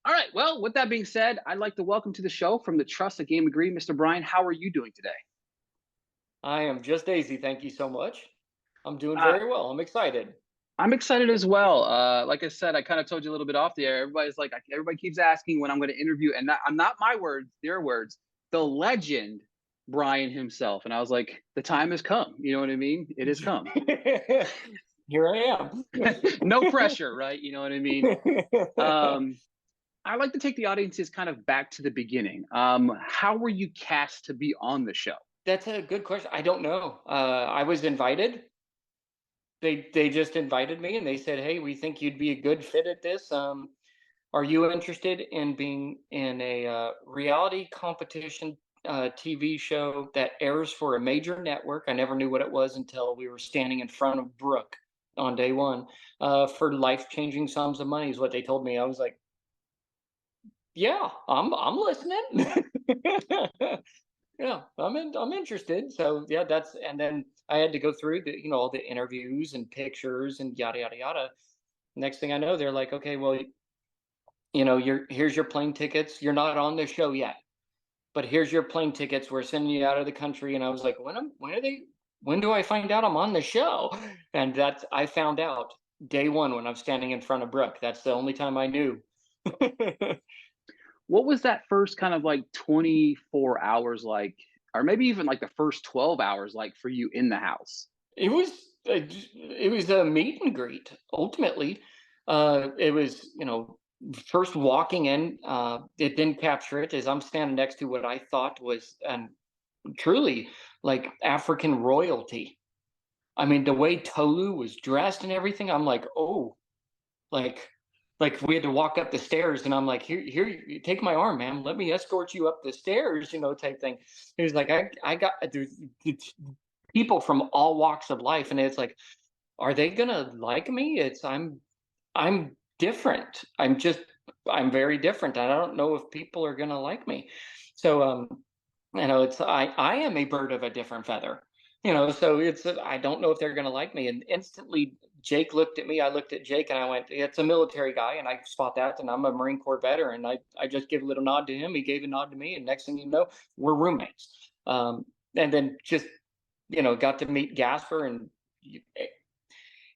All right. Well, with that being said, I'd like to welcome to the show from the Trust a Game Agree, Mr. Brian. How are you doing today? I am just Daisy. Thank you so much. I'm doing Uh, very well. I'm excited. I'm excited as well. Like I said, I kind of told you a little bit off the air. Everybody keeps asking when I'm going to interview, and I'm not my words, their words. The legend, Brian himself, and I was like, the time has come. You know what I mean? It has come. Here I am. No pressure, right? You know what I mean? Um, I like to take the audiences kind of back to the beginning. How were you cast to be on the show? That's a good question. I don't know. I was invited. They just invited me and they said, "Hey, we think you'd be a good fit at this. Are you interested in being in a reality competition TV show that airs for a major network?" I never knew what it was until we were standing in front of Brooke on day one. For life-changing sums of money is what they told me. I was like, "Yeah, I'm listening." Yeah, I'm interested. So yeah, that's and then I had to go through all the interviews and pictures and yada yada yada. Next thing I know, they're like, okay, well, here's your plane tickets. You're not on the show yet, but here's your plane tickets. We're sending you out of the country. And I was like, when do I find out I'm on the show? And I found out day one when I'm standing in front of Brooke. That's the only time I knew. What was that first kind of like 24 hours like, or maybe even like the first 12 hours like for you in the house? It was it was a meet and greet. Ultimately, it was first walking in. It didn't capture it as I'm standing next to what I thought was and truly like African royalty. I mean, the way Tolu was dressed and everything, I'm like, oh, like like we had to walk up the stairs, and I'm like, here, you take my arm, man. Let me escort you up the stairs, type thing. He was like, I got it's people from all walks of life, and it's like, are they gonna like me? I'm different. I'm very different. I don't know if people are gonna like me. So it's I am a bird of a different feather. So I don't know if they're gonna like me. And instantly Jake looked at me, I looked at Jake, and I went, it's a military guy, and I spot that, and I'm a Marine Corps veteran. I just give a little nod to him, he gave a nod to me, and next thing you know, we're roommates. And then just got to meet Gasper. And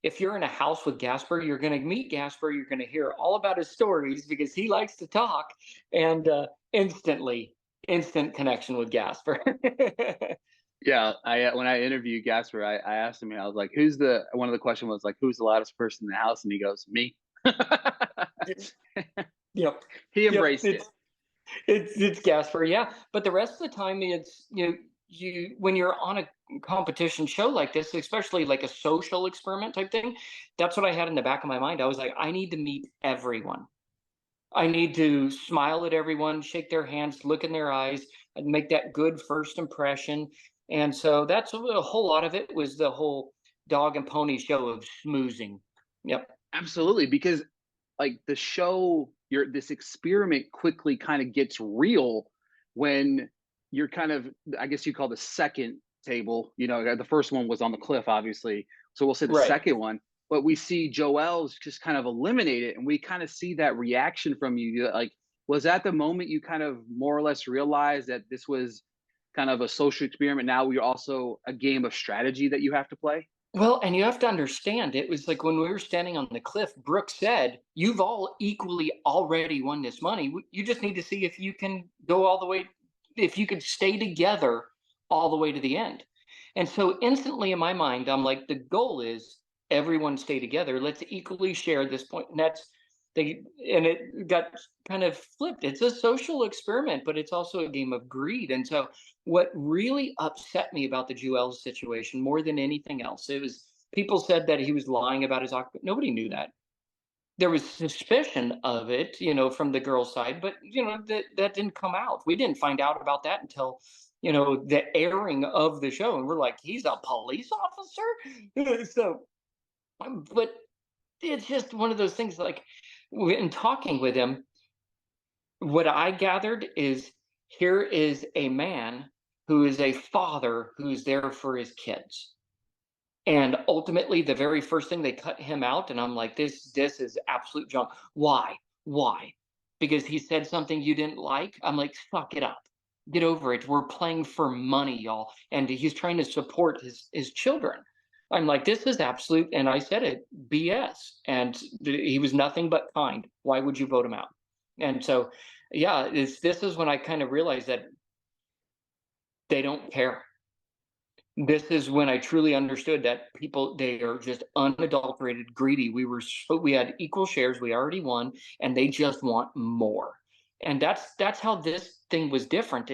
if you're in a house with Gasper, you're going to meet Gasper. You're going to hear all about his stories because he likes to talk. And instant connection with Gasper. Yeah, I when I interviewed Gasper, I asked him, I was like, "Who's the?" One of the questions was like, "Who's the loudest person in the house?" And he goes, "Me." Yep. He Yep. embraced it. It's Gasper, yeah. But the rest of the time, it's you when you're on a competition show like this, especially like a social experiment type thing, that's what I had in the back of my mind. I was like, I need to meet everyone. I need to smile at everyone, shake their hands, look in their eyes, and make that good first impression. And so that's a whole lot of it was the whole dog and pony show of schmoozing. Yep. Absolutely, because like the show, your this experiment quickly kind of gets real when you're kind of, I guess you call the second table. The first one was on the cliff, obviously. So we'll say the Right. second one, but we see Joel's just kind of eliminate it, and we kind of see that reaction from you. Like, was that the moment you kind of more or less realized that this was kind of a social experiment? Now we're also a game of strategy that you have to play. Well, and you have to understand, it was like when we were standing on the cliff, Brooke said, "You've all equally already won this money. You just need to see if you can go all the way, if you could stay together all the way to the end." And so instantly in my mind, I'm like, the goal is everyone stay together. Let's equally share this point. And it got kind of flipped. It's a social experiment, but it's also a game of greed. And so what really upset me about the Joel's situation more than anything else, it was people said that he was lying about his occupation. Nobody knew that. There was suspicion of it, from the girl's side, but that didn't come out. We didn't find out about that until the airing of the show, and we're like, he's a police officer. So, but it's just one of those things. Like in talking with him, what I gathered is here is a man who is a father who's there for his kids. And ultimately, the very first thing they cut him out, and I'm like, this is absolute junk. Why? Why? because he said something you didn't like. I'm like, suck it up. Get over it. We're playing for money, y'all. And he's trying to support his children. I'm like, this is absolute, and I said it, BS. And he was nothing but kind. Why would you vote him out? And so, yeah, this is when I kind of realized that they don't care. This is when I truly understood that people, they are just unadulterated greedy. We had equal shares, we already won, and they just want more. And that's how this thing was different.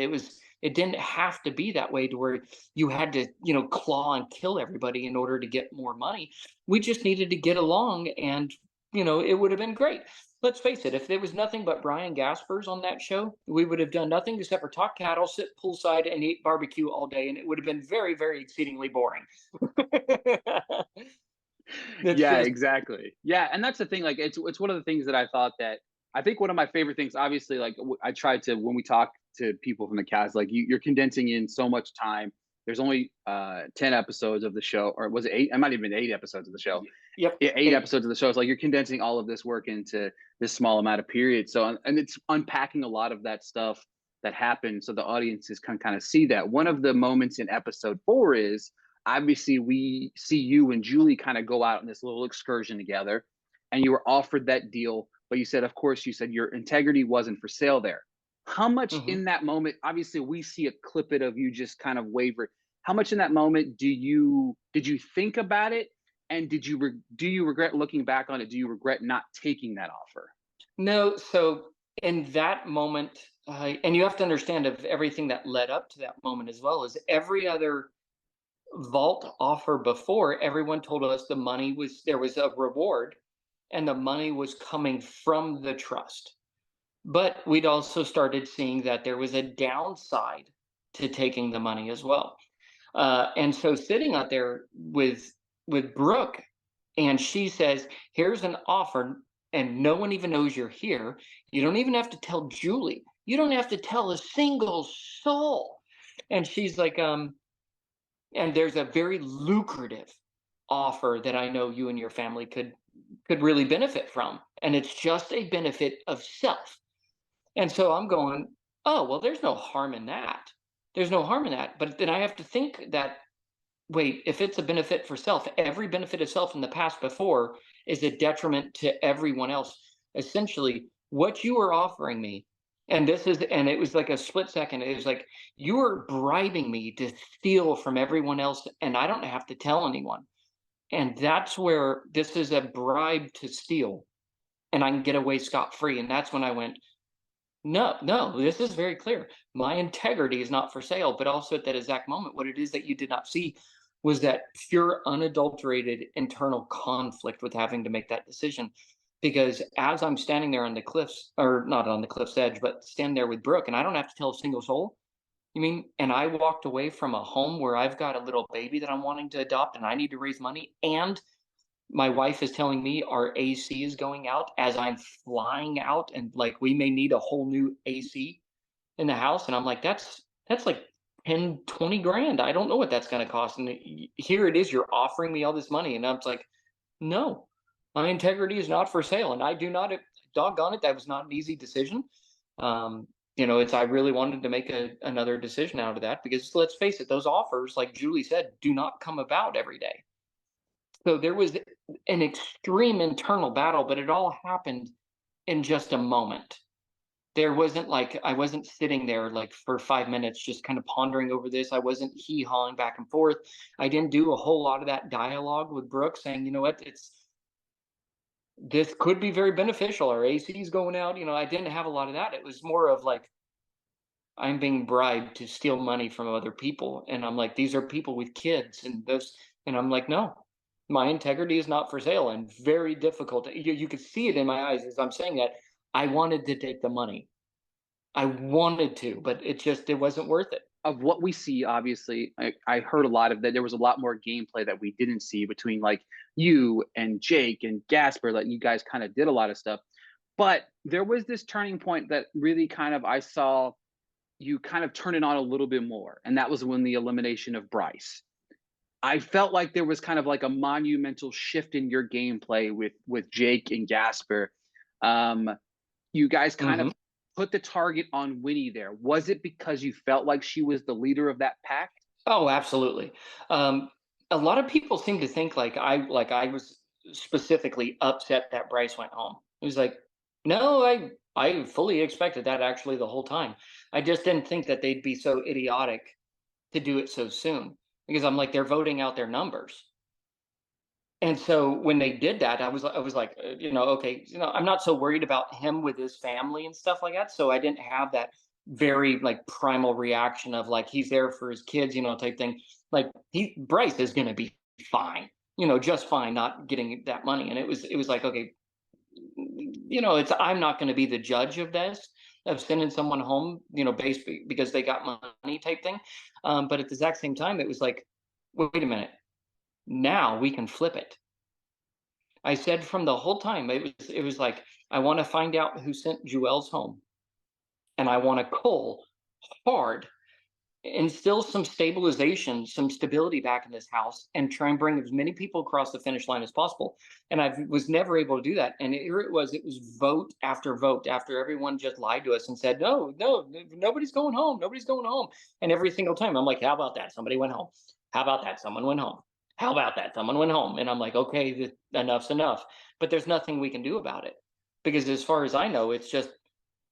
It didn't have to be that way to where you had to, claw and kill everybody in order to get more money. We just needed to get along, and it would have been great. Let's face it, if there was nothing but Brian Gaspers on that show, we would have done nothing except for talk cattle, sit poolside, and eat barbecue all day, and it would have been very, very exceedingly boring. It's Yeah, just, exactly. Yeah, and that's the thing. Like, it's one of the things that I thought that I think one of my favorite things. Obviously, like I tried to when we talk to people from the cast, like you're condensing in so much time. There's only 10 episodes of the show, or was it eight? It might have been 8 episodes of the show. yep. Yeah, eight Hey, episodes of the show. It's like you're condensing all of this work into this small amount of period. So, and it's unpacking a lot of that stuff that happened, so the audiences can kind of see that. One of the moments in episode 4 is obviously we see you and Julie kind of go out on this little excursion together, and you were offered that deal, but you said, of course, you said your integrity wasn't for sale there. How much mhm. in that moment? Obviously, we see a clip it of you just kind of waver. How much in that moment did you think about it, and do you regret looking back on it? Do you regret not taking that offer? No, so in that moment, and you have to understand of everything that led up to that moment as well, is every other vault offer before, everyone told us there was a reward, and the money was coming from the trust. But we'd also started seeing that there was a downside to taking the money as well. And so sitting out there with Brooke, and she says, "Here's an offer, and no one even knows you're here. You don't even have to tell Julie. You don't have to tell a single soul." And she's like, and there's a very lucrative offer that I know you and your family could really benefit from, and it's just a benefit of self. And so I'm going, oh, well, there's no harm in that. There's no harm in that. But then I have to think that, wait, if it's a benefit for self, every benefit of self in the past before is a detriment to everyone else. Essentially, what you are offering me, and it was like a split second. It was like, you are bribing me to steal from everyone else, and I don't have to tell anyone. And that's where this is a bribe to steal, and I can get away scot free. And that's when I went, no, no, this is very clear. My integrity is not for sale. But also at that exact moment, what it is that you did not see was that pure, unadulterated internal conflict with having to make that decision. Because as I'm standing there on the cliffs, or not on the cliff's edge, but standing there with Brooke, and I don't have to tell a single soul. You mean, and I walked away from a home where I've got a little baby that I'm wanting to adopt and I need to raise money, and my wife is telling me our AC is going out as I'm flying out, and like we may need a whole new AC in the house. And I'm like, that's like 10, 20 grand. I don't know what that's going to cost. And here it is, you're offering me all this money. And I'm like, no, my integrity is not for sale. And I do not, doggone it, that was not an easy decision. I really wanted to make another decision out of that, because let's face it, those offers, like Julie said, do not come about every day. So there was an extreme internal battle, but it all happened in just a moment. There wasn't like, I wasn't sitting there like for 5 minutes just kind of pondering over this. I wasn't hee hawing back and forth. I didn't do a whole lot of that dialogue with Brooke saying, you know what, this could be very beneficial. Our AC is going out. I didn't have a lot of that. It was more of like, I'm being bribed to steal money from other people. And I'm like, these are people with kids and this. And I'm like, no, my integrity is not for sale, and very difficult. You could see it in my eyes as I'm saying that. I wanted to take the money. I wanted to, but it wasn't worth it. Of what we see, obviously, I heard a lot of that. There was a lot more gameplay that we didn't see between like you and Jake and Gasper. That you guys kind of did a lot of stuff, but there was this turning point that really kind of I saw you kind of turn it on a little bit more, and that was when the elimination of Bryce. I felt like there was kind of like a monumental shift in your gameplay with Jake and Gasper. Um, you guys kind Hmm. of put the target on Winnie there. Was it because you felt like she was the leader of that pack? Oh, absolutely. Um, a lot of people seem to think like I was specifically upset that Bryce went home. It was like, no, I fully expected that actually the whole time. I just didn't think that they'd be so idiotic to do it so soon because I'm like they're voting out their numbers. And so when they did that, I was like, okay, I'm not so worried about him with his family and stuff like that. So I didn't have that very like primal reaction of like he's there for his kids, type thing. Like he Bryce is going to be fine, just fine, not getting that money. And it was like, okay, it's I'm not going to be the judge of this, of sending someone home, based because they got money type thing. But at the exact same time, it was like, wait a minute, now we can flip it. I said from the whole time, it was like, I want to find out who sent Jewels home, and I want to cull hard, instill some stabilization, some stability back in this house, and try and bring as many people across the finish line as possible. And I was never able to do that. And here it was vote after vote after everyone just lied to us and said, no, no, nobody's going home, nobody's going home. And every single time, I'm like, how about that? Somebody went home. How about that? Someone went home. How about that? Someone went home. And I'm like, okay, enough's enough. But there's nothing we can do about it because, as far as I know, it's just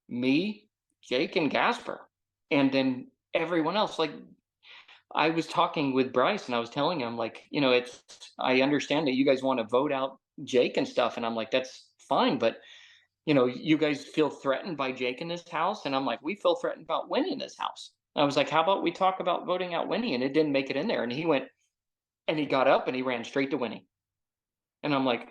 me, Jake, and Gasper, and then everyone else. Like I was talking with Bryce, and I was telling him, like, it's I understand that you guys want to vote out Jake and stuff, and I'm like, that's fine, but you guys feel threatened by Jake in this house, and I'm like, we feel threatened about Winnie in this house. I was like, how about we talk about voting out Winnie? And it didn't make it in there, and he went and he got up and he ran straight to Winnie, and I'm like,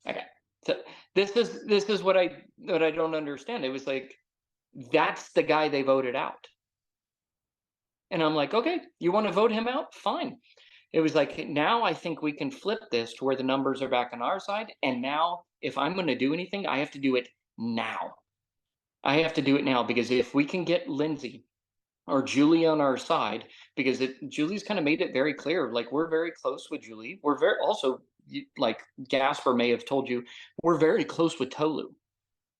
okay, so this is what I don't understand. It was like that's the guy they voted out. And I'm like, okay, you want to vote him out? Fine. It was like, now I think we can flip this to where the numbers are back on our side. And now, if I'm going to do anything, I have to do it now. I have to do it now because if we can get Lindsay or Julie on our side, because Julie's kind of made it very clear, like we're very close with Julie. We're very also, like Gasper may have told you, we're very close with Tolu.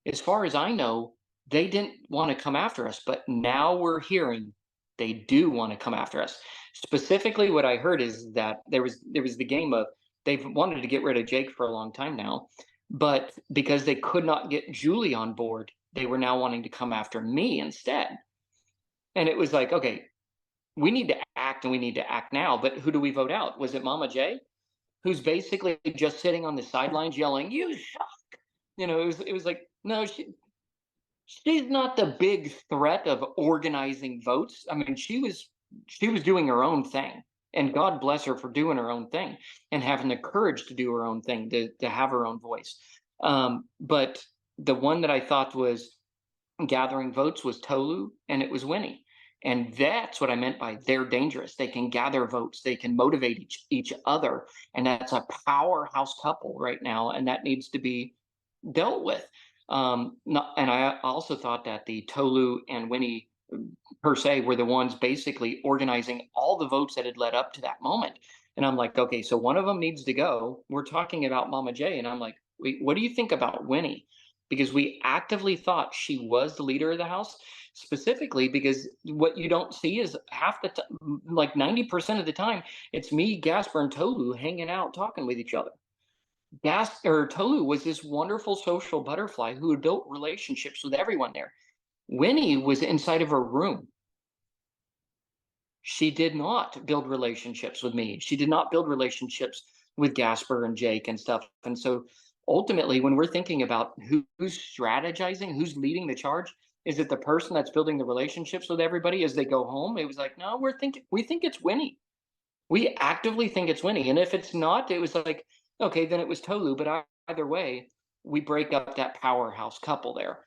As far as I know, they didn't want to come after us, but now we're hearing they do want to come after us. Specifically, what I heard is that there was the game of they've wanted to get rid of Jake for a long time now, but because they could not get Julie on board, they were now wanting to come after me instead. And it was like, okay, we need to act and we need to act now. But who do we vote out? Was it Mama J, who's basically just sitting on the sidelines yelling, "You suck"? It was like, no, she's not the big threat of organizing votes. I mean, she was doing her own thing, and God bless her for doing her own thing and having the courage to do her own thing, to have her own voice. But the one that I thought was gathering votes was Tolu, and it was Winnie. And that's what I meant by they're dangerous. They can gather votes, they can motivate each other, and that's a powerhouse couple right now, and that needs to be dealt with. And I also thought that the Tolu and Winnie per se were the ones basically organizing all the votes that had led up to that moment. And I'm like, okay, so one of them needs to go. We're talking about Mama J, and I'm like, wait, what do you think about Winnie? Because we actively thought she was the leader of the house, specifically because what you don't see is half the time, like 90% of the time, it's me, Gasper, and Tolu hanging out talking with each other. Tolu was this wonderful social butterfly who had built relationships with everyone there. Winnie was inside of her room. She did not build relationships with me. She did not build relationships with Gasper and Jake and stuff. And so ultimately, when we're thinking about who's strategizing, who's leading the charge, is it the person that's building the relationships with everybody as they go home? It was like, no, we think it's Winnie. We actively think it's Winnie. And if it's not, it was like, okay, then it was Tolu. But either way, we break up that powerhouse couple there.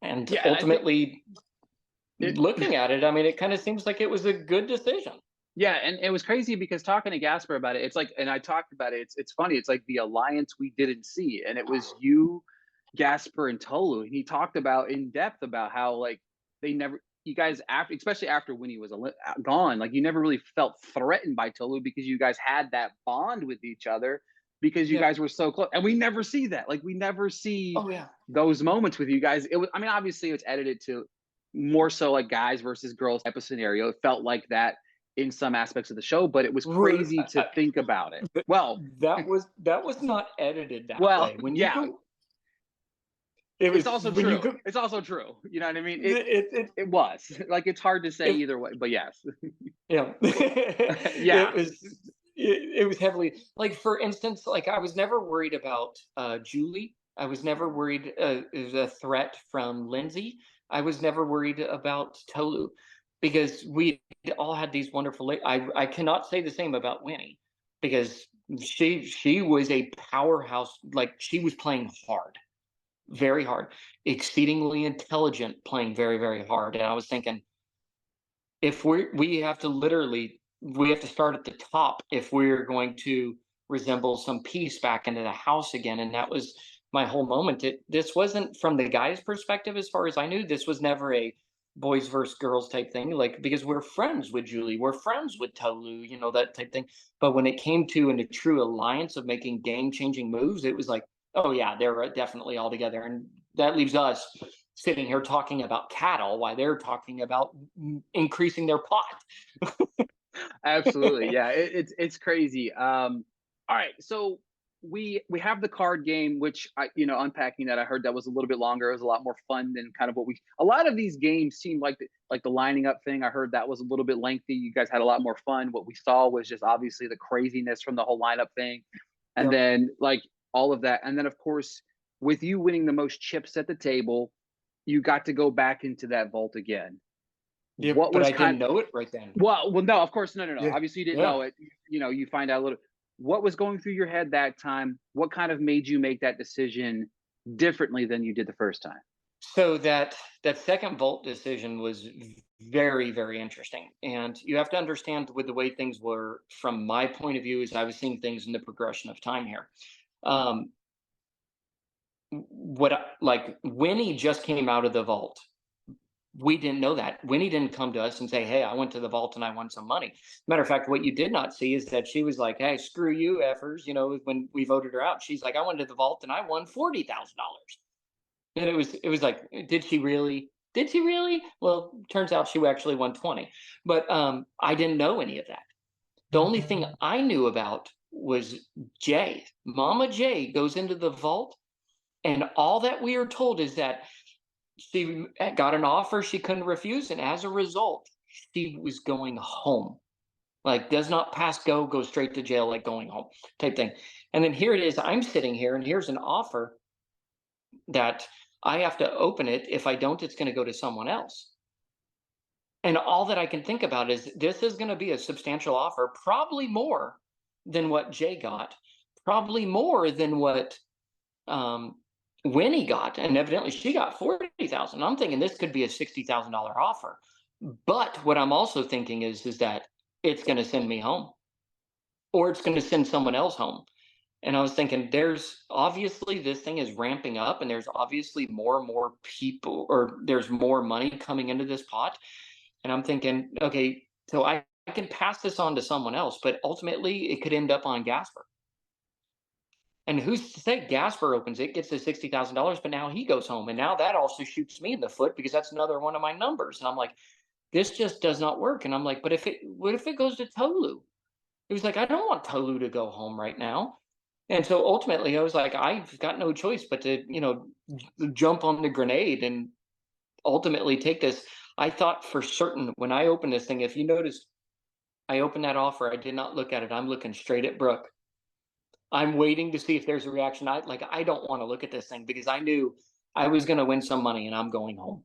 And Yeah, and I think ultimately, it. looking at it, I mean, it kind of seems like it was a good decision. Yeah, and it was crazy because talking to Gasper about it, it's like, and I talked about it. It's funny. It's like the alliance we didn't see, and it was you, Gasper, and Tolu. And he talked about in depth about how like they never, you guys after, especially after Winnie was gone, like you never really felt threatened by Tolu because you guys had that bond with each other because you Yeah. guys were so close. And we never see that. Like we never see Oh yeah. those moments with you guys. It was, I mean, obviously it's edited to more so like guys versus girls type of scenario. It felt like that in some aspects of the show, but it was Ru- crazy to think about it. th- Well, that was not edited that well, way. When you yeah, go, it it's was also when you true. go. It's also true. You know what I mean? It It was like it's hard to say it either way, but yes, Yeah. yeah. It was heavily like, for instance, like I was never worried about Julie. I was never worried it was a threat from Lindsay. I was never worried about Tolu because we all had these wonderful I cannot say the same about Winnie because she was a powerhouse, like she was playing hard, very hard, exceedingly intelligent, playing very, very hard. And I was thinking, if we have to literally we have to start at the top if we're going to resemble some piece back into the house again. And that was my whole moment. This wasn't from the guy's perspective, as far as I knew. This was never a boys versus girls type thing, like, because we're friends with Julie, we're friends with Tolu, that type thing. But when it came to a true alliance of making game changing moves, it was like, oh yeah, they're definitely all together. And that leaves us sitting here talking about cattle while they're talking about increasing their pot. Absolutely, yeah. It's crazy. All right, so we have the card game, which unpacking that, I heard that was a little bit longer. It was a lot more fun than kind of what we. A lot of these games seem like the lining up thing. I heard that was a little bit lengthy. You guys had a lot more fun. What we saw was just obviously the craziness from the whole lineup thing, and Yep. then like all of that, and then of course with you winning the most chips at the table, you got to go back into that vault again. Yep. What But was I kind didn't know it right then. well, no, of course, no, no, no. Yeah. Obviously, you didn't Yeah. know it. You find out a little. What was going through your head that time? What kind of made you make that decision differently than you did the first time? So that second vault decision was very, very interesting. And you have to understand, with the way things were from my point of view, is I was seeing things in the progression of time here. Um, like Winnie just came out of the vault. We didn't know that. Winnie didn't come to us and say, "Hey, I went to the vault and I won some money." Matter of fact, what you did not see is that she was like, "Hey, screw you, effers." When we voted her out, she's like, "I went to the vault and I won $40,000." And it was like, did she really? Did she really? Well, turns out she actually won 20. But I didn't know any of that. The only thing I knew about was Jay. Mama Jay goes into the vault, and all that we are told is that she got an offer she couldn't refuse, and as a result, she was going home. Like, does not pass go, go straight to jail, like going home type thing. And then here it is. I'm sitting here, and here's an offer that I have to open it. If I don't, it's going to go to someone else. And all that I can think about is this is going to be a substantial offer, probably more than what Jay got, probably more than what um, Winnie got, and evidently she got 40,000. I'm thinking this could be a $60,000 offer. But what I'm also thinking is that it's going to send me home, or it's going to send someone else home. And I was thinking, there's obviously this thing is ramping up, and there's obviously more and more people, or there's more money coming into this pot. And I'm thinking, okay, so I can pass this on to someone else, but ultimately it could end up on Gasper. And who's to say Gasper opens it, gets the $60,000, but now he goes home. And now that also shoots me in the foot because that's another one of my numbers. And I'm like, this just does not work. And I'm like, what if it goes to Tolu? It was like, I don't want Tolu to go home right now. And so ultimately I was like, I've got no choice but to, jump on the grenade and ultimately take this. I thought for certain when I opened this thing, if you notice, I opened that offer, I did not look at it. I'm looking straight at Brooke. I'm waiting to see if there's a reaction. I don't want to look at this thing because I knew I was going to win some money and I'm going home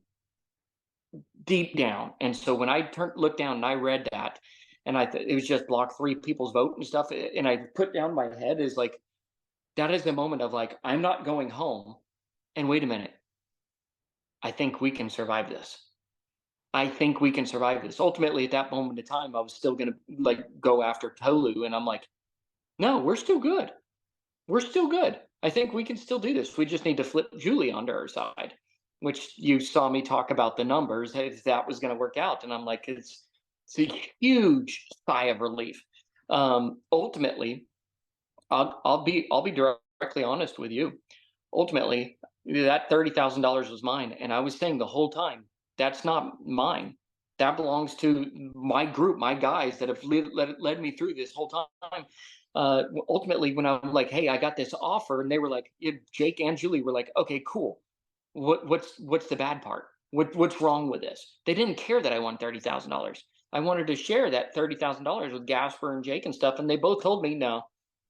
deep down. And so when I looked down and I read that, and it was just block 3 people's vote and stuff, and I put down my head is like, that is the moment of like, I'm not going home. And wait a minute, I think we can survive this. I think we can survive this. Ultimately, at that moment in time, I was still going to like go after Tolu, and I'm like, no, we're still good. We're still good. I think we can still do this. We just need to flip Julie onto our side, which you saw me talk about the numbers, if that was going to work out. And I'm like, it's a huge sigh of relief. Ultimately, I'll be directly honest with you. Ultimately, that $30,000 was mine, and I was saying the whole time, that's not mine. That belongs to my group, my guys that have led me through this whole time. Ultimately, when I'm like, "Hey, I got this offer," and they were like, Jake and Julie were like, "Okay, cool. What's the bad part? What's wrong with this?" They didn't care that I won $30,000. I wanted to share that $30,000 with Gasper and Jake and stuff, and they both told me, "No,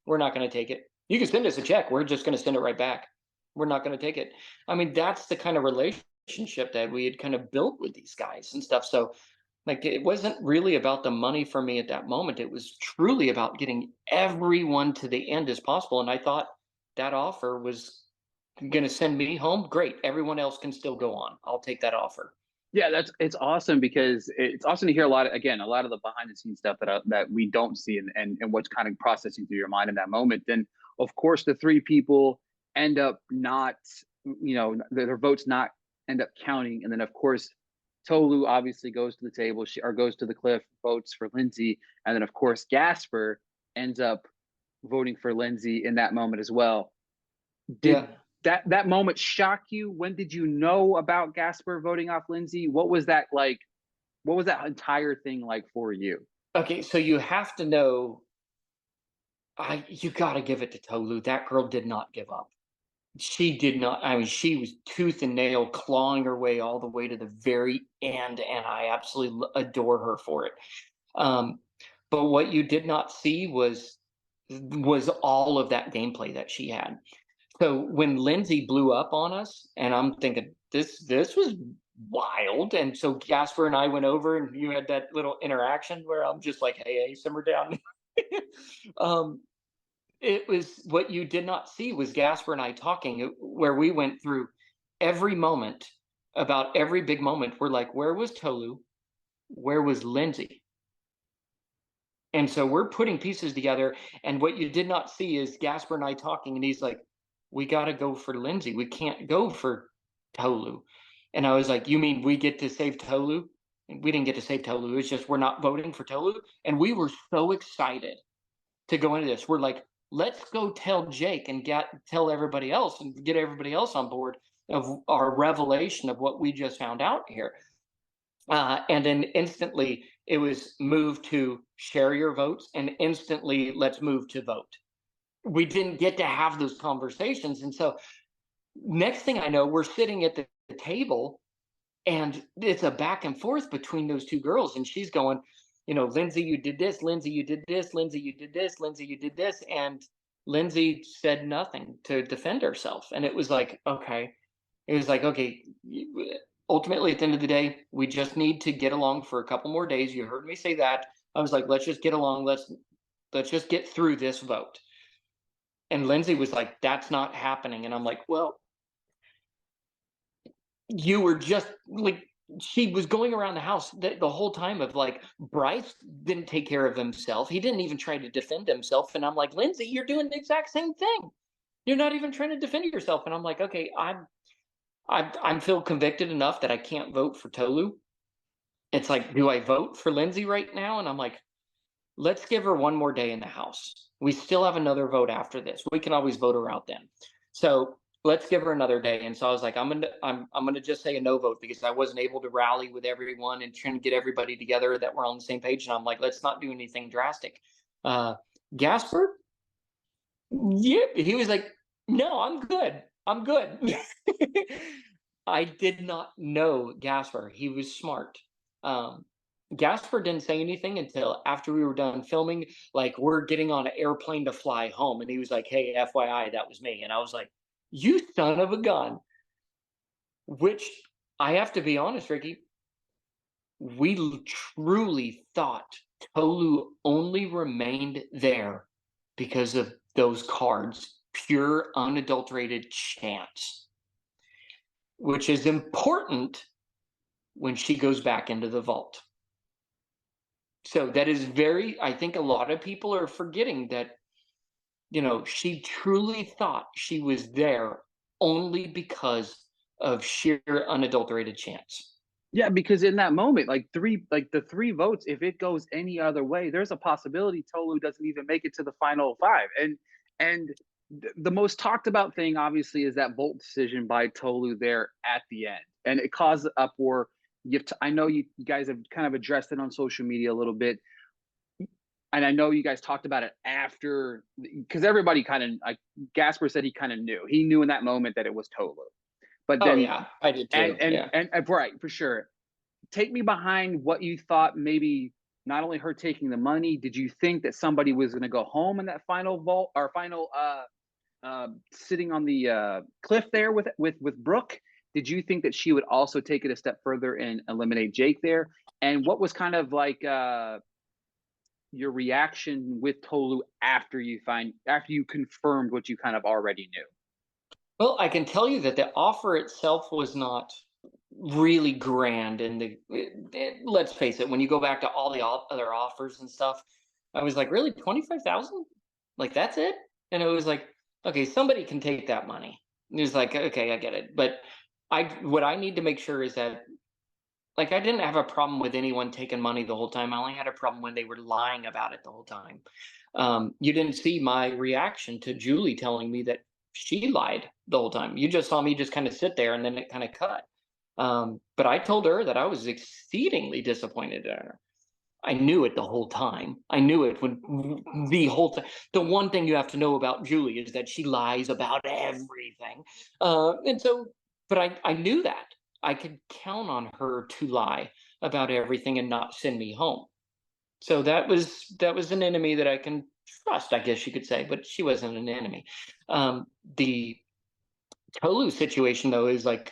we're not going to take it. You can send us a check. We're just going to send it right back. We're not going to take it." I mean, that's the kind of relationship that we had kind of built with these guys and stuff. So, like, it wasn't really about the money for me at that moment. It was truly about getting everyone to the end as possible. And I thought that offer was going to send me home. Great. Everyone else can still go on. I'll take that offer. Yeah, it's awesome because it's awesome to hear a lot of, again, a lot of the behind the scenes stuff that we don't see, and what's kind of processing through your mind in that moment. Then of course the three people end up not, their votes not end up counting, and then of course Tolu obviously goes to the table, or goes to the cliff, votes for Lindsay, and then of course Gasper ends up voting for Lindsay in that moment as well. Did Yeah. that moment shock you? When did you know about Gasper voting off Lindsay? What was that like? What was that entire thing like for you? Okay. So you have to know, you got to give it to Tolu. That girl did not give up. She did not. I mean, she was tooth and nail clawing her way all the way to the very end, and I absolutely adore her for it. Um, but what you did not see was all of that gameplay that she had. So when Lindsay blew up on us, and I'm thinking this was wild, and so Jasper and I went over, and you had that little interaction where I'm just like, hey, simmer down. um, it was what you did not see was Gasper and I talking, where we went through every moment, about every big moment. We're like, where was Tolu? Where was Lindsay? And so we're putting pieces together. And what you did not see is Gasper and I talking, and he's like, we got to go for Lindsay. We can't go for Tolu. And I was like, you mean we get to save Tolu? And we didn't get to save Tolu. It's just we're not voting for Tolu. And we were so excited to go into this. We're like, let's go tell Jake and tell everybody else and get everybody else on board of our revelation of what we just found out here. And then instantly it was moved to share your votes, and instantly let's move to vote. We didn't get to have those conversations. And so next thing I know, we're sitting at the table, and it's a back and forth between those two girls. And she's going, Lindsay, you did this. Lindsay, you did this. Lindsay, you did this. Lindsay, you did this. And Lindsay said nothing to defend herself. And it was like, okay. It was like, okay, ultimately, at the end of the day, we just need to get along for a couple more days. You heard me say that. I was like, let's just get along. Let's just get through this vote. And Lindsay was like, that's not happening. And I'm like, well, you were just like, she was going around the house the whole time of like, Bryce didn't take care of himself. He didn't even try to defend himself. And I'm like, Lindsay, you're doing the exact same thing. You're not even trying to defend yourself. And I'm like, okay, I feel convicted enough that I can't vote for Tolu. It's like, do I vote for Lindsay right now? And I'm like, let's give her one more day in the House. We still have another vote after this. We can always vote her out then. So let's give her another day. And so I was like, I'm gonna just say a no vote because I wasn't able to rally with everyone and trying to get everybody together that we're on the same page. And I'm like, let's not do anything drastic. Uh, Gasper, yeah, he was like, no, I'm good. I'm good. I did not know Gasper. He was smart. Um, Gasper didn't say anything until after we were done filming. Like, we're getting on an airplane to fly home, and he was like, "Hey, FYI, that was me." And I was like, "You son of a gun!" Which I have to be honest, Ricky, we truly thought Tolu only remained there because of those cards, pure unadulterated chance, which is important when she goes back into the vault. So that is very, I think a lot of people are forgetting that, she truly thought she was there only because of sheer unadulterated chance. Yeah, because in that moment, like the three votes, if it goes any other way, there's a possibility Tolu doesn't even make it to the final five. And the most talked about thing, obviously, is that Volt decision by Tolu there at the end, and it caused uproar. I know you guys have kind of addressed it on social media a little bit, and I know you guys talked about it after, because everybody kind of like Gasper said he kind of knew. He knew in that moment that it was Tolu, but Oh then yeah, I did too. Yeah. and right, for sure. Take me behind what you thought, maybe not only her taking the money. Did you think that somebody was going to go home in that final vault or final sitting on the cliff there with Brooke? Did you think that she would also take it a step further and eliminate Jake there? And what was kind of like your reaction with Tolu after you confirmed what you kind of already knew? Well, I can tell you that the offer itself was not really grand. And let's face it, when you go back to all the other offers and stuff, I was like, really, 25,000? Like that's it? And it was like, okay, somebody can take that money. And it was like, okay, I get it. But what I need to make sure is that, like, I didn't have a problem with anyone taking money the whole time. I only had a problem when they were lying about it the whole time. You didn't see my reaction to Julie telling me that she lied the whole time. You just saw me just kind of sit there, and then it kind of cut. But I told her that I was exceedingly disappointed in her. I knew it the whole time. I knew it when the whole time. The one thing you have to know about Julie is that she lies about everything. And so, but I knew that. I could count on her to lie about everything and not send me home. So that was an enemy that I can trust, I guess you could say, but she wasn't an enemy. The Tolu situation though is like,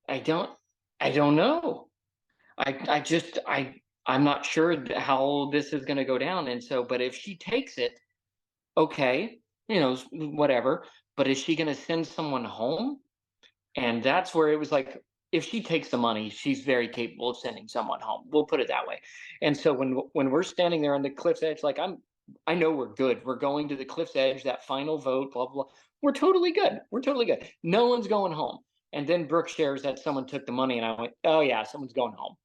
I don't I don't know. I just I'm not sure how this is going to go down. And so, but if she takes it, okay, whatever. But is she going to send someone home? And that's where it was like, if she takes the money, she's very capable of sending someone home. We'll put it that way. And so when we're standing there on the cliff's edge, like I know we're good. We're going to the cliff's edge, that final vote, blah blah. Blah. We're totally good. We're totally good. No one's going home. And then Brooke shares that someone took the money, and I went, oh yeah, someone's going home.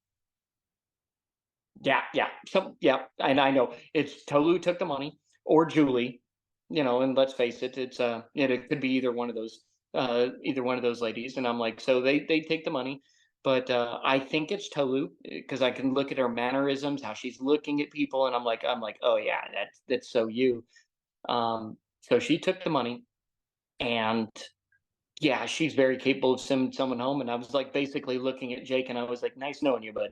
Yeah, yeah. So yeah, and I know it's Tolu took the money or Julie, and let's face it, it could be either one of those ladies. And I'm like, so they take the money, but I think it's Tolu because I can look at her mannerisms, how she's looking at people, and I'm like, oh yeah, that's so you. So she took the money, and yeah, she's very capable of sending someone home. And I was like basically looking at Jake, and I was like, nice knowing you, bud.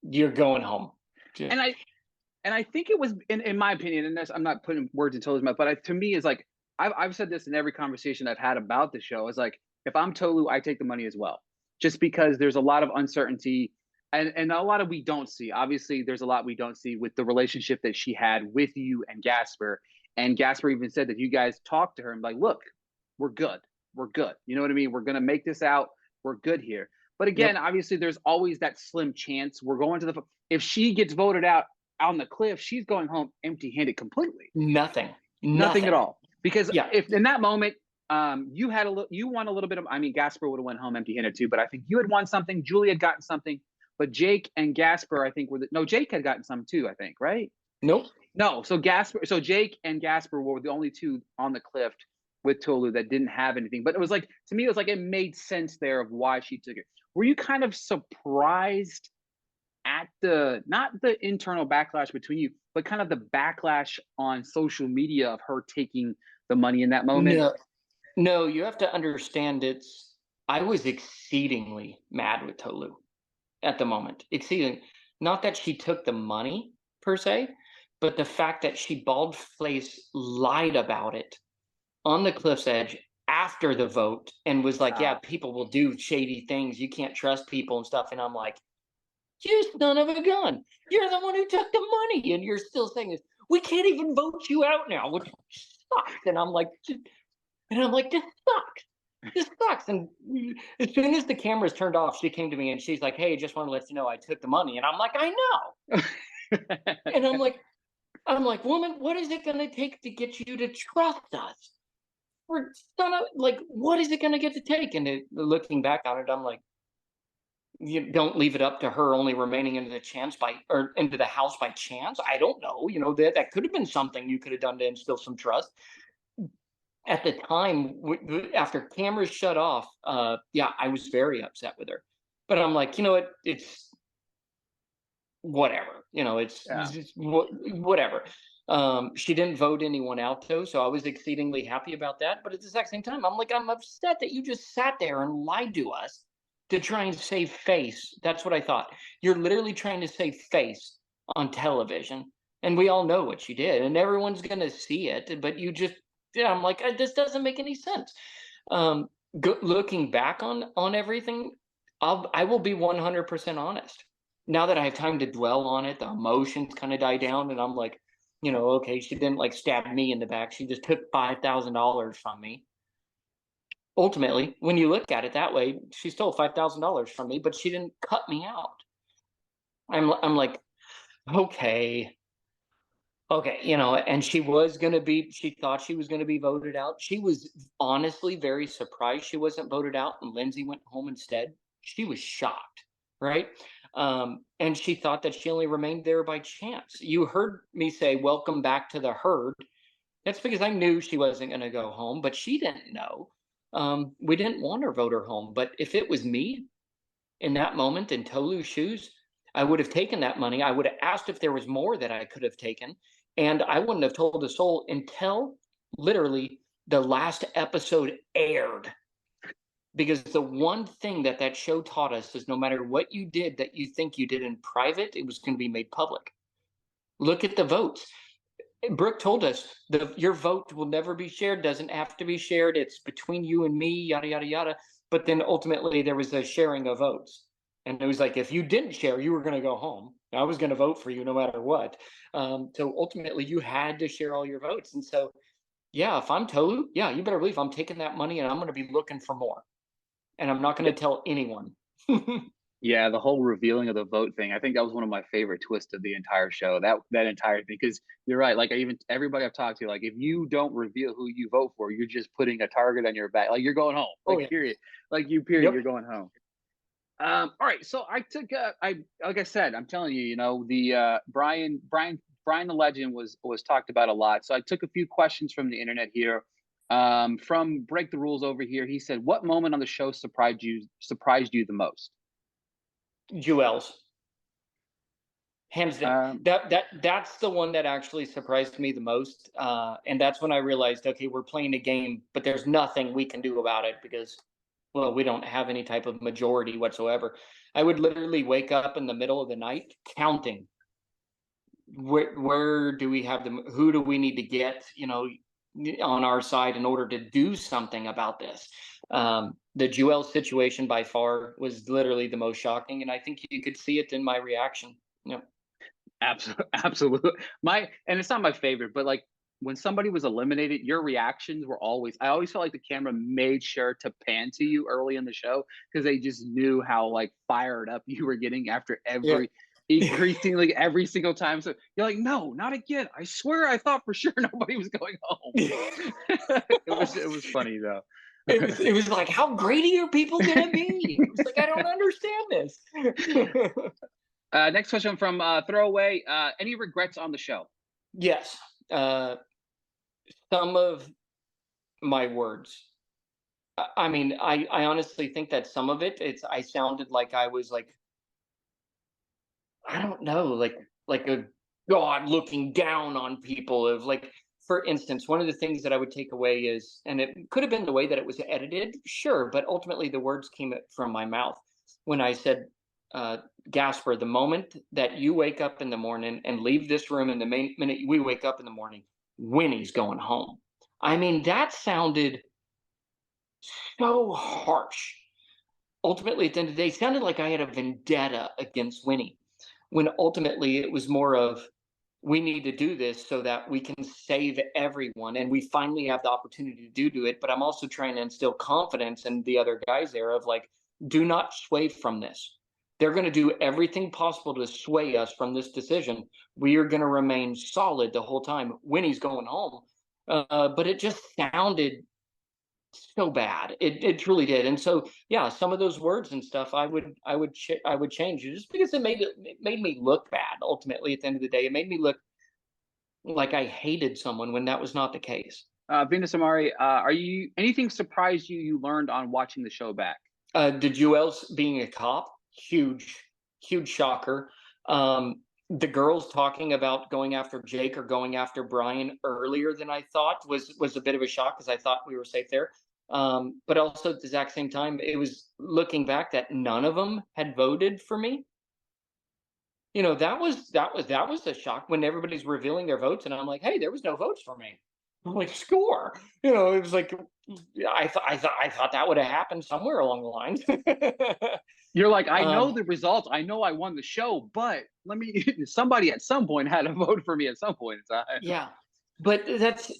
You're going home. And I think it was in my opinion, and I'm not putting words in Tolu's mouth, but to me is like I've said this in every conversation I've had about the show. Is like, if I'm Tolu, I take the money as well, just because there's a lot of uncertainty and a lot of we don't see. Obviously, there's a lot we don't see with the relationship that she had with you and Gasper. And Gasper even said that you guys talked to her and like, look, we're good, we're good. You know what I mean? We're gonna make this out. We're good here. But again, Yep. obviously, there's always that slim chance we're going to the. If she gets voted out on the cliff, she's going home empty-handed completely. Nothing. Nothing at Nothing. all. Because Yeah. if in that moment, you won a little bit of. I mean, Gasper would have went home empty-handed too, but I think you had won something. Julie had gotten something, but Jake and Gasper, I think, no. Jake had gotten some too. I think, right? Nope. No. So Jake and Gasper were the only two on the cliff with Tolu that didn't have anything. But it was like, to me, it was like it made sense there of why she took it. Were you kind of surprised at the not the internal backlash between you, but kind of the backlash on social media of her taking the money in that moment? No. No, you have to understand I was exceedingly mad with Tolu at the moment. Exceeding. Not that she took the money per se, but the fact that she bald face lied about it on the cliff's edge after the vote and was like, yeah, Ah, people will do shady things. You can't trust people and stuff. And I'm like, you son of a gun. You're the one who took the money. And you're still saying this. We can't even vote you out now, which sucks. And I'm like, this sucks. This sucks. And as soon as the cameras turned off, she came to me and she's like, hey, just want to let you know I took the money. And I'm like, I know. And I'm like, woman, what is it going to take to get you to trust us? We're son of, like, what is it going to get to take? And looking back on it, I'm like, You don't leave it up to her only remaining into the chance by or into the house by chance. I don't know. That could have been something you could have done to instill some trust. At the time, after cameras shut off, yeah, I was very upset with her. But I'm like, you know what? It's whatever. It's Yeah. just whatever. She didn't vote anyone out though, so I was exceedingly happy about that. But at the exact same time, I'm like, I'm upset that you just sat there and lied to us to try and save face. That's what I thought. You're literally trying to save face on television, and we all know what you did, and everyone's gonna see it. But you just, yeah, I'm like, this doesn't make any sense. Um, Looking back on everything, I will be 100% honest. Now that I have time to dwell on it, the emotions kind of die down, and I'm like, okay, she didn't like stab me in the back. She just took $5,000 from me. Ultimately, when you look at it that way, she stole $5,000 from me, but she didn't cut me out. I'm like, okay, okay, and she thought she was gonna be voted out. She was honestly very surprised she wasn't voted out and Lindsay went home instead. She was shocked, right? And she thought that she only remained there by chance. You heard me say, "Welcome back to the herd." That's because I knew she wasn't gonna go home, but she didn't know. We didn't want her vote her home, but if it was me in that moment in Tolu's shoes, I would have taken that money. I would have asked if there was more that I could have taken. And I wouldn't have told a soul until literally the last episode aired. Because the one thing that show taught us is no matter what you did that you think you did in private, it was going to be made public. Look at the votes. Brooke told us your vote will never be shared, doesn't have to be shared. It's between you and me, yada, yada, yada. But then ultimately there was a sharing of votes. And it was like, if you didn't share, you were going to go home. I was going to vote for you no matter what. So ultimately you had to share all your votes. And so, yeah, if I'm Tolu, yeah, you better believe I'm taking that money and I'm going to be looking for more. And I'm not going to tell anyone. Yeah, the whole revealing of the vote thing, I think that was one of my favorite twists of the entire show. That entire thing, because you're right. Like, even everybody I've talked to, like, if you don't reveal who you vote for, you're just putting a target on your back. Like, you're going home. Oh, Like, yeah. period. Like, period, you're Yep. going home. All right. So I took I like I said, I'm telling you, the Brian the Legend was talked about a lot. So I took a few questions from the internet here. From Break the Rules over here, he said, "What moment on the show surprised you the most?" Jewels. Hands down. Um, That's the one that actually surprised me the most, and that's when I realized, okay, we're playing a game, but there's nothing we can do about it because, well, we don't have any type of majority whatsoever. I would literally wake up in the middle of the night counting where do we have them, who do we need to get, on our side in order to do something about this. The Jewel situation by far was literally the most shocking, and I think you could see it in my reaction. Absolutely, absolutely. And it's not my favorite, but like when somebody was eliminated, your reactions were always. I always felt like the camera made sure to pan to you early in the show because they just knew how like fired up you were getting after Yeah. increasingly every single time. So you're like, no, not again. I swear, I thought for sure nobody was going home. It was funny though. It was like, how greedy are people gonna be? It was like, I don't understand this. Next question from Throwaway. Any regrets on the show? Yes, uh, some of my words. I mean, I honestly think that some of I sounded like I was like, I don't know, like a god looking down on people. Of like, for instance, one of the things that I would take away is, and it could have been the way that it was edited, sure, but ultimately the words came from my mouth when I said, uh, Gasper, the moment that you wake up in the morning and leave this room, and the minute we wake up in the morning, Winnie's going home. I mean, that sounded so harsh. Ultimately, at the end of the day, it sounded like I had a vendetta against Winnie, when ultimately it was more of, we need to do this so that we can save everyone, and we finally have the opportunity to do it. But I'm also trying to instill confidence in the other guys there of like, do not sway from this. They're going to do everything possible to sway us from this decision. We are going to remain solid the whole time. Winnie's going home. But it just sounded so bad. It truly did. And so yeah, some of those words and stuff I would change just because it made me look bad. Ultimately, at the end of the day, it made me look like I hated someone when that was not the case. Venus Amari, are you anything surprised you learned on watching the show back? The Jewels being a cop, huge shocker. The girls talking about going after Jake or going after Brian earlier than I thought was a bit of a shock because I thought we were safe there. But also at the exact same time, it was looking back that none of them had voted for me. That was a shock when everybody's revealing their votes, and I'm like, hey, there was no votes for me. I'm like, score. It was like I thought that would have happened somewhere along the lines. You're like, I know um, the results. I know I won the show, but let me. Somebody at some point had to vote for me at some point in time. yeah, but that's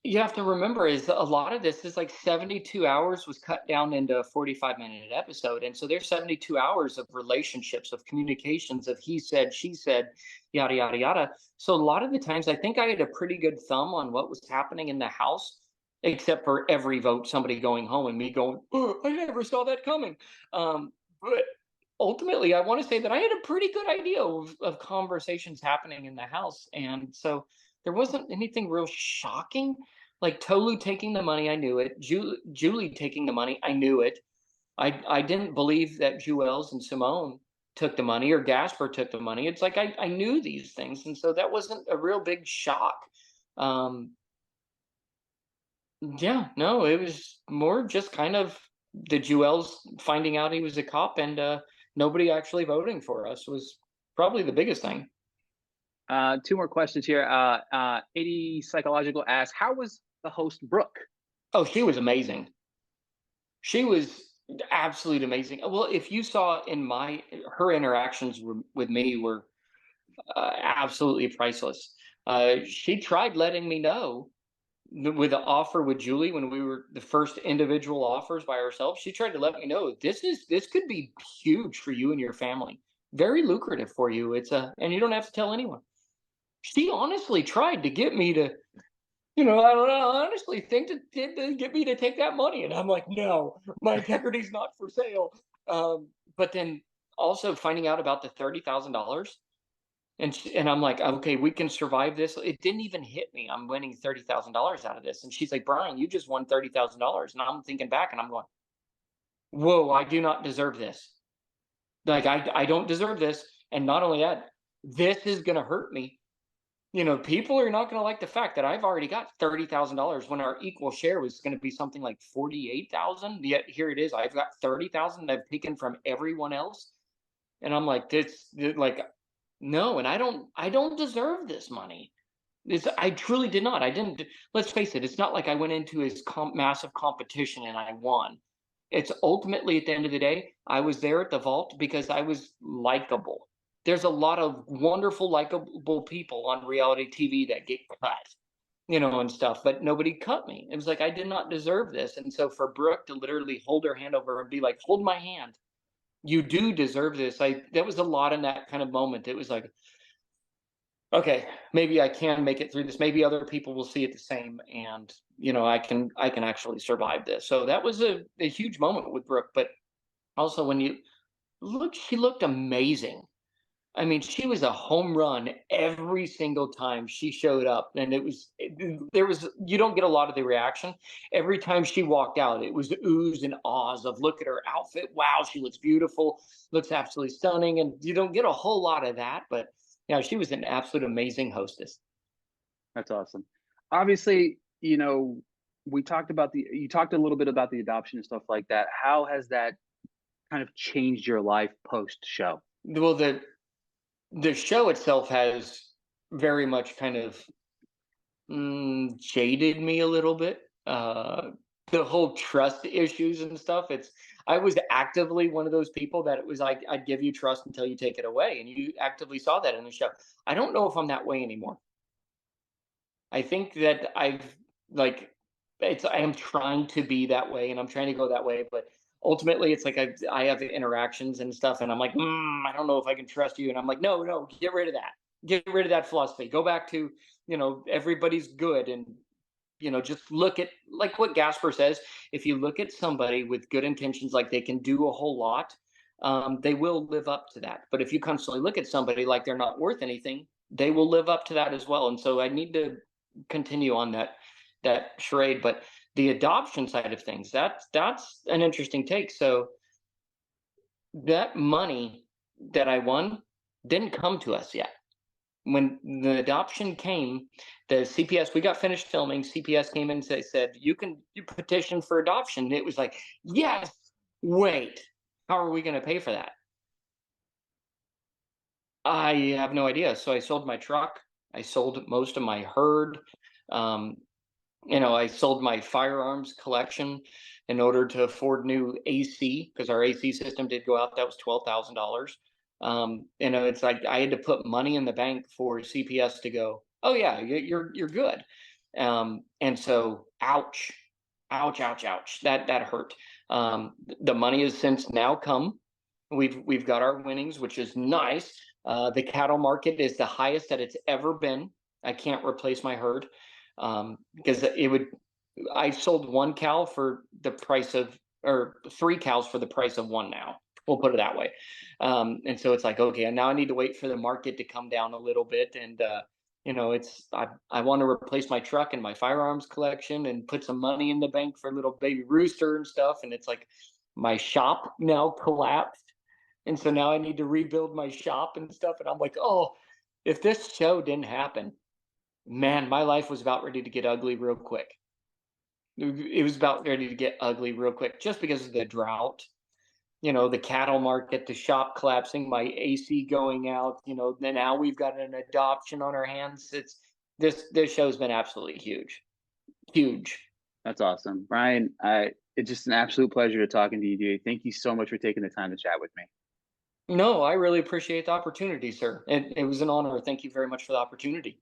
you have to remember is a lot of this is like 72 hours was cut down into a 45-minute episode. And so there's 72 hours of relationships, of communications, of he said, she said, yada, yada, yada. So a lot of the times I think I had a pretty good thumb on what was happening in the house, except for every vote, somebody going home and me going, oh, I never saw that coming. But ultimately, I want to say that I had a pretty good idea of conversations happening in the house. And so there wasn't anything real shocking. Like Tolu taking the money, I knew it. Julie taking the money, I knew it. I didn't believe that Juelz and Simone took the money or Gasper took the money. It's like I knew these things, and so that wasn't a real big shock. Um, yeah, no, it was more just kind of the Juelz finding out he was a cop and nobody actually voting for us was probably the biggest thing. Two more questions here. 80 Psychological asks, how was the host Brooke? Oh, she was amazing. She was absolutely amazing. Well, if you saw in my her interactions with me were absolutely priceless. She tried letting me know with the offer with Julie when we were the first individual offers by ourselves. She tried to let me know this could be huge for you and your family, very lucrative for you. It's a and you don't have to tell anyone. She honestly tried to get me to I don't know, honestly think to get me to take that money. And I'm like, no, my integrity's not for sale. But then also finding out about the $30,000 and I'm like, okay, we can survive this. It didn't even hit me. I'm winning $30,000 out of this. And she's like, Brian, you just won $30,000. And I'm thinking back and I'm going, whoa, I do not deserve this. Like, I don't deserve this. And not only that, this is going to hurt me. People are not going to like the fact that I've already got $30,000 when our equal share was going to be something like 48,000. Yet here it is. I've got 30,000 I've taken from everyone else. And I'm like, like, no, and I don't deserve this money. I truly did not. I didn't. Let's face it. It's not like I went into his massive competition and I won. It's ultimately at the end of the day, I was there at the vault because I was likable. There's a lot of wonderful, likable people on reality TV that get cut, and stuff, but nobody cut me. It was like I did not deserve this. And so for Brooke to literally hold her hand over and be like, hold my hand. You do deserve this. That was a lot in that kind of moment. It was like, okay, maybe I can make it through this. Maybe other people will see it the same, and I can actually survive this. So that was a huge moment with Brooke. But also when you look, she looked amazing. I mean, she was a home run every single time she showed up, and there was you don't get a lot of the reaction. Every time she walked out, it was oohs and ahs of look at her outfit. Wow, she looks beautiful, looks absolutely stunning, and you don't get a whole lot of that. But yeah, she was an absolute amazing hostess. That's awesome. Obviously, we talked about you talked a little bit about the adoption and stuff like that. How has that kind of changed your life post show? Well, the show itself has very much kind of jaded me a little bit. The whole trust issues and stuff. I was actively one of those people that it was like I'd give you trust until you take it away, and you actively saw that in the show. I don't know if I'm that way anymore. I think that I am trying to be that way, and I'm trying to go that way, but ultimately it's like I have interactions and stuff, and I'm like, I don't know if I can trust you, and I'm like, no, no, get rid of that philosophy. Go back to everybody's good and just look at, like what Gasper says, if you look at somebody with good intentions, like they can do a whole lot, they will live up to that. But if you constantly look at somebody like they're not worth anything, they will live up to that as well. And so I need to continue on that charade. But the adoption side of things, that's an interesting take. So that money that I won didn't come to us yet. When the adoption came, the CPS, we got finished filming. CPS came in and said, you petition for adoption. And it was like, yes, wait, how are we going to pay for that? I have no idea. So I sold my truck. I sold most of my herd. Um, I sold my firearms collection in order to afford new AC, because our AC system did go out. That was $12,000. It's like I had to put money in the bank for CPS to go, oh yeah, you're good. And so, ouch, ouch, ouch, ouch. That hurt. The money has since now come. We've got our winnings, which is nice. The cattle market is the highest that it's ever been. I can't replace my herd, because I sold one cow for the price of, or three cows for the price of one now. We'll put it that way. And so it's like, okay, and now I need to wait for the market to come down a little bit. And, I want to replace my truck and my firearms collection and put some money in the bank for a little baby rooster and stuff. And it's like my shop now collapsed. And so now I need to rebuild my shop and stuff. And I'm like, oh, if this show didn't happen, man, my life was about ready to get ugly real quick. It was about ready to get ugly real quick just because of the drought, the cattle market, the shop collapsing, my AC going out, then now we've got an adoption on our hands. This show's been absolutely huge. Huge. That's awesome. Brian, it's just an absolute pleasure to talking to you, dude. Thank you so much for taking the time to chat with me. No, I really appreciate the opportunity, sir. It was an honor. Thank you very much for the opportunity.